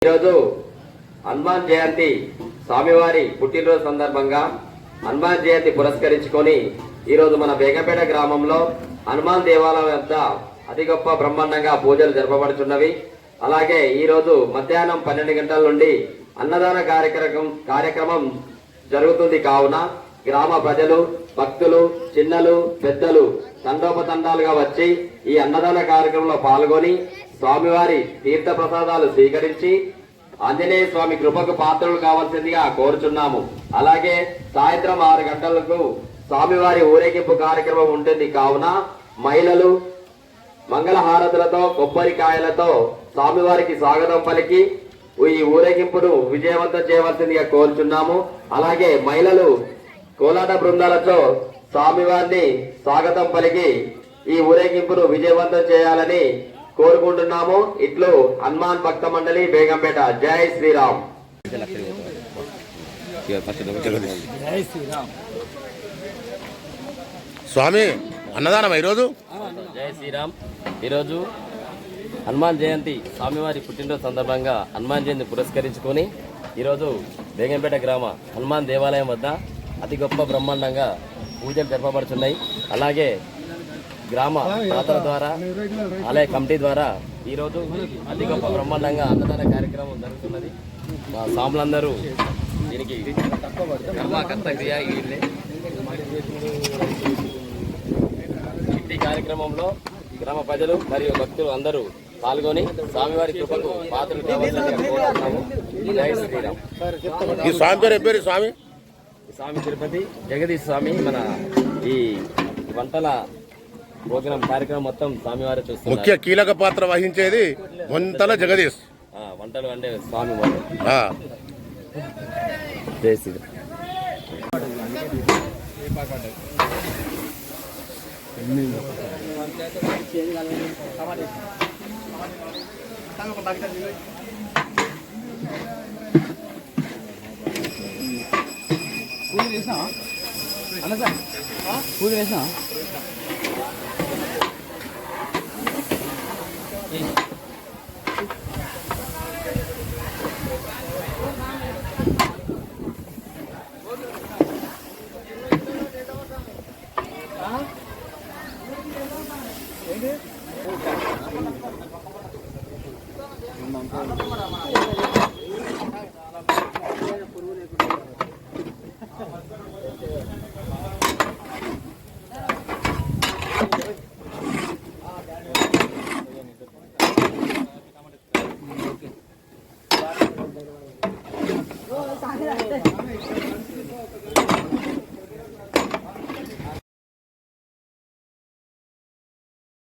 ఈరోజు హనుమాన్ జయంతి స్వామివారి పుట్టినరోజు సందర్భంగా హనుమాన్ జయంతి పురస్కరించుకొని ఈరోజు మన బేగంపేట గ్రామంలో హనుమాన్ దేవాలయం వద్ద అతి గొప్ప బ్రహ్మాండంగా పూజలు జరపబడుతున్నవి. అలాగే ఈరోజు మధ్యాహ్నం 12 గంటల నుండి అన్నదాన కార్యక్రమం జరుగుతుంది. కావున గ్రామ ప్రజలు, భక్తులు, చిన్నలు, పెద్దలు తండోపతండాలుగా వచ్చి ఈ అన్నదాన కార్యక్రమంలో పాల్గొని స్వామివారి తీర్థ ప్రసాదాలు స్వీకరించి ఆంజనేయ స్వామి కృపకు పాత్రలు కావాల్సిందిగా కోరుచున్నాము. అలాగే సాయంత్రం 6 గంటలకు స్వామివారి ఊరేగింపు కార్యక్రమం ఉంటుంది. కావున మహిళలు మంగళహారతులతో కొబ్బరికాయలతో స్వామివారికి స్వాగతం పలికి ఈ ఊరేగింపును విజయవంతం చేయవలసిందిగా కోరుచున్నాము. అలాగే మహిళలు కోలాట బృందాలతో స్వామివారిని స్వాగతం పలికి ఈ ఊరేగింపును విజయవంతం చేయాలని కోరుకుంటున్నాము. ఇట్లు హనుమాన్ భక్త మండలి బేగంపేట. జై శ్రీరామ్. స్వామి అన్నదానం ఈరోజు. జై శ్రీరామ్. ఈరోజు హనుమాన్ జయంతి స్వామివారి పుట్టినరోజు సందర్భంగా హనుమాన్ జయంతి పురస్కరించుకొని ఈరోజు బేగంపేట గ్రామ హనుమాన్ దేవాలయం వద్ద అతి గొప్ప బ్రహ్మాండంగా పూజలు జరపబడుతున్నాయి. అలాగే గ్రామ దాతల ద్వారా, ఆలయ కమిటీ ద్వారా ఈరోజు అతి గొప్ప బ్రహ్మాండంగా అన్నదాన కార్యక్రమం జరుగుతున్నది. మా స్వాములందరూ దీనికి ఈ కార్యక్రమంలో గ్రామ ప్రజలు మరియు భక్తులు అందరూ పాల్గొని స్వామివారి కృపకు పాత్రలు కావాలని కోరుతున్నాము. జై శ్రీరామ్. ఈ స్వామి పేరు పేరు స్వామి స్వామి తిరుపతి జగదీశ్ స్వామి. మన ఈ వంటల భోజనం కార్యక్రమం మొత్తం స్వామివారి చూస్తున్నారు. ముఖ్య కీలక పాత్ర వహించేది వంటల జగదీష్. వంటలు అంటే స్వామి వారు. జై శ్రీరామ్. పూజ చేసినా అన్న సార్, పూజ చేసినా